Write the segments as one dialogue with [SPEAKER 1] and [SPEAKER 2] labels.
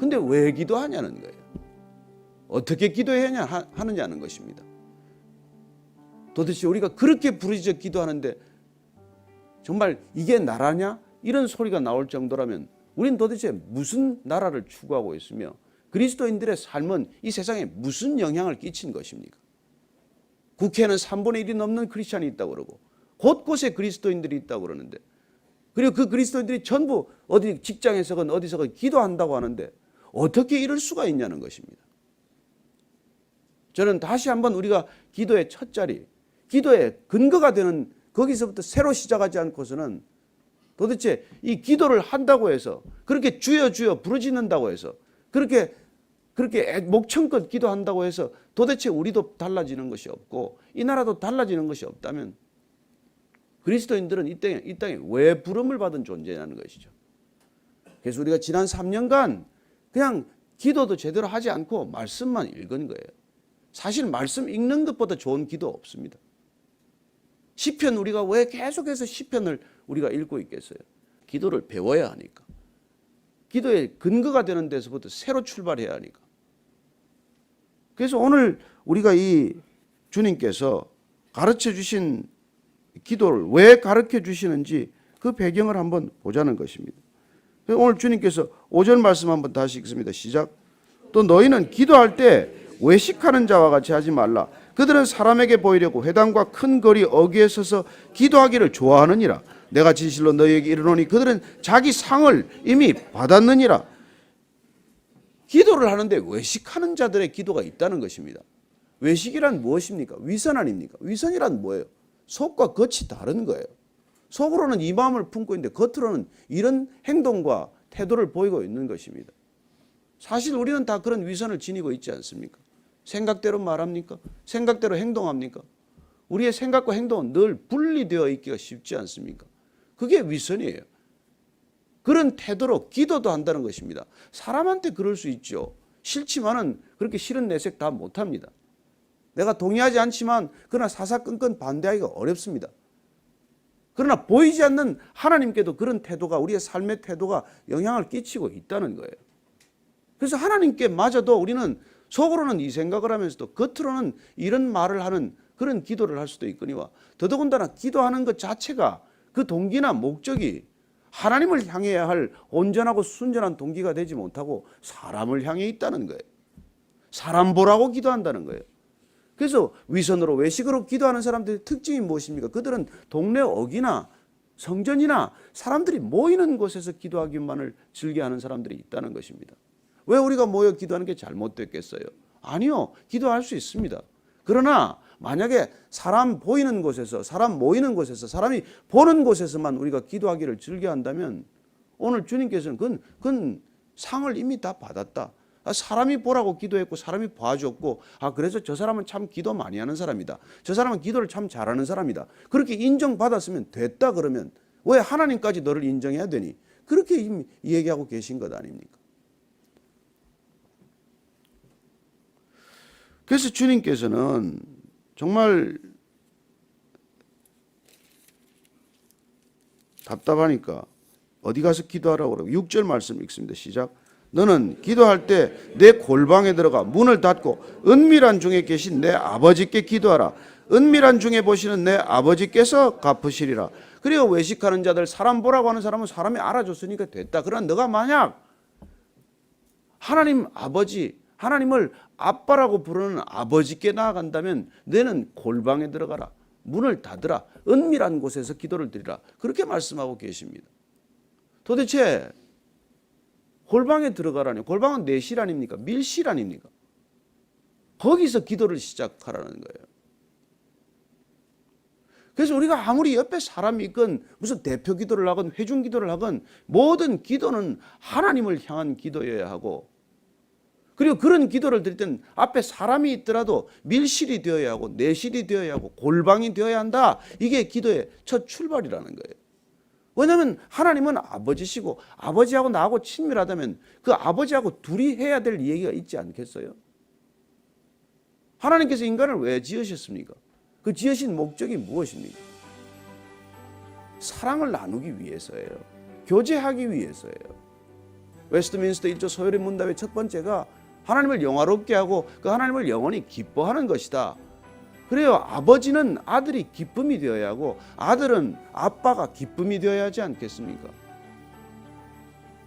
[SPEAKER 1] 근데 왜 기도하냐는 거예요. 어떻게 기도해야 하느냐는 것입니다. 도대체 우리가 그렇게 부르짖어 기도하는데 정말 이게 나라냐? 이런 소리가 나올 정도라면 우리는 도대체 무슨 나라를 추구하고 있으며 그리스도인들의 삶은 이 세상에 무슨 영향을 끼친 것입니까? 국회에는 3분의 1이 넘는 크리스찬이 있다고 그러고 곳곳에 그리스도인들이 있다고 그러는데, 그리고 그 그리스도인들이 전부 어디 직장에서건 어디서건 기도한다고 하는데 어떻게 이럴 수가 있냐는 것입니다. 저는 다시 한번 우리가 기도의 첫 자리, 기도의 근거가 되는 거기서부터 새로 시작하지 않고서는 도대체 이 기도를 한다고 해서 그렇게 주여 주여 부르짖는다고 해서 그렇게 목청껏 기도한다고 해서 도대체 우리도 달라지는 것이 없고 이 나라도 달라지는 것이 없다면 그리스도인들은 이 땅에 왜 부름을 받은 존재냐는 것이죠. 그래서 우리가 지난 3년간 그냥 기도도 제대로 하지 않고 말씀만 읽은 거예요. 사실 말씀 읽는 것보다 좋은 기도 없습니다. 시편, 우리가 왜 계속해서 시편을 우리가 읽고 있겠어요? 기도를 배워야 하니까. 기도의 근거가 되는 데서부터 새로 출발해야 하니까. 그래서 오늘 우리가 이 주님께서 가르쳐 주신 기도를 왜 가르쳐 주시는지 그 배경을 한번 보자는 것입니다. 오늘 주님께서 5절 말씀 한번 다시 읽습니다. 시작. 또 너희는 기도할 때 외식하는 자와 같이 하지 말라. 그들은 사람에게 보이려고 회당과 큰 거리 어귀에 서서 기도하기를 좋아하느니라. 내가 진실로 너희에게 이르노니 그들은 자기 상을 이미 받았느니라. 기도를 하는데 외식하는 자들의 기도가 있다는 것입니다. 외식이란 무엇입니까? 위선 아닙니까? 위선이란 뭐예요? 속과 겉이 다른 거예요. 속으로는 이 마음을 품고 있는데 겉으로는 이런 행동과 태도를 보이고 있는 것입니다. 사실 우리는 다 그런 위선을 지니고 있지 않습니까? 생각대로 말합니까? 생각대로 행동합니까? 우리의 생각과 행동은 늘 분리되어 있기가 쉽지 않습니까? 그게 위선이에요. 그런 태도로 기도도 한다는 것입니다. 사람한테 그럴 수 있죠. 싫지만은 그렇게 싫은 내색 다 못합니다. 내가 동의하지 않지만 그러나 사사건건 반대하기가 어렵습니다. 그러나 보이지 않는 하나님께도 그런 태도가, 우리의 삶의 태도가 영향을 끼치고 있다는 거예요. 그래서 하나님께 마저도 우리는 속으로는 이 생각을 하면서도 겉으로는 이런 말을 하는 그런 기도를 할 수도 있거니와 더더군다나 기도하는 것 자체가 그 동기나 목적이 하나님을 향해야 할 온전하고 순전한 동기가 되지 못하고 사람을 향해 있다는 거예요. 사람 보라고 기도한다는 거예요. 그래서 위선으로 외식으로 기도하는 사람들의 특징이 무엇입니까? 그들은 동네 어귀나 성전이나 사람들이 모이는 곳에서 기도하기만을 즐겨하는 사람들이 있다는 것입니다. 왜 우리가 모여 기도하는 게 잘못됐겠어요? 아니요. 기도할 수 있습니다. 그러나 만약에 사람 보이는 곳에서, 사람 모이는 곳에서, 사람이 보는 곳에서만 우리가 기도하기를 즐겨한다면 오늘 주님께서는 그건 상을 이미 다 받았다. 사람이 보라고 기도했고 사람이 봐줬고 그래서 저 사람은 참 기도 많이 하는 사람이다. 저 사람은 기도를 참 잘하는 사람이다. 그렇게 인정받았으면 됐다 그러면 왜 하나님까지 너를 인정해야 되니? 그렇게 이미 얘기하고 계신 것 아닙니까? 그래서 주님께서는 정말 답답하니까 어디 가서 기도하라고 그러고 6절 말씀 읽습니다. 시작. 너는 기도할 때 내 골방에 들어가 문을 닫고 은밀한 중에 계신 내 아버지께 기도하라. 은밀한 중에 보시는 내 아버지께서 갚으시리라. 그리고 외식하는 자들, 사람 보라고 하는 사람은 사람이 알아줬으니까 됐다. 그러나 너가 만약 하나님 아버지, 하나님을 아빠라고 부르는 아버지께 나아간다면 너는 골방에 들어가라. 문을 닫으라. 은밀한 곳에서 기도를 드리라. 그렇게 말씀하고 계십니다. 도대체 골방에 들어가라니, 골방은 내실 아닙니까? 밀실 아닙니까? 거기서 기도를 시작하라는 거예요. 그래서 우리가 아무리 옆에 사람이 있건 무슨 대표 기도를 하건 회중 기도를 하건 모든 기도는 하나님을 향한 기도여야 하고, 그리고 그런 기도를 드릴 때는 앞에 사람이 있더라도 밀실이 되어야 하고 내실이 되어야 하고 골방이 되어야 한다. 이게 기도의 첫 출발이라는 거예요. 왜냐하면 하나님은 아버지시고 아버지하고 나하고 친밀하다면 그 아버지하고 둘이 해야 될 얘기가 있지 않겠어요? 하나님께서 인간을 왜 지으셨습니까? 그 지으신 목적이 무엇입니까? 사랑을 나누기 위해서예요. 교제하기 위해서예요. 웨스트민스터 1조 소요리 문답의 첫 번째가 하나님을 영화롭게 하고 그 하나님을 영원히 기뻐하는 것이다. 그래요. 아버지는 아들이 기쁨이 되어야 하고 아들은 아빠가 기쁨이 되어야 하지 않겠습니까?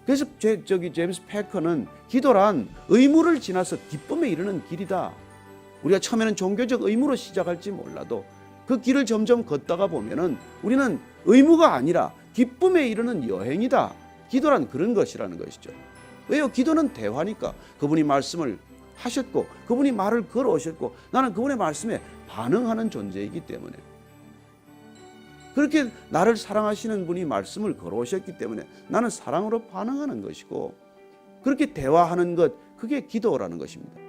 [SPEAKER 1] 그래서 제임스 패커는 기도란 의무를 지나서 기쁨에 이르는 길이다. 우리가 처음에는 종교적 의무로 시작할지 몰라도 그 길을 점점 걷다가 보면은 우리는 의무가 아니라 기쁨에 이르는 여행이다. 기도란 그런 것이라는 것이죠. 왜요? 기도는 대화니까. 그분이 말씀을 하셨고 그분이 말을 걸어오셨고 나는 그분의 말씀에 반응하는 존재이기 때문에, 그렇게 나를 사랑하시는 분이 말씀을 걸어오셨기 때문에 나는 사랑으로 반응하는 것이고, 그렇게 대화하는 것, 그게 기도라는 것입니다.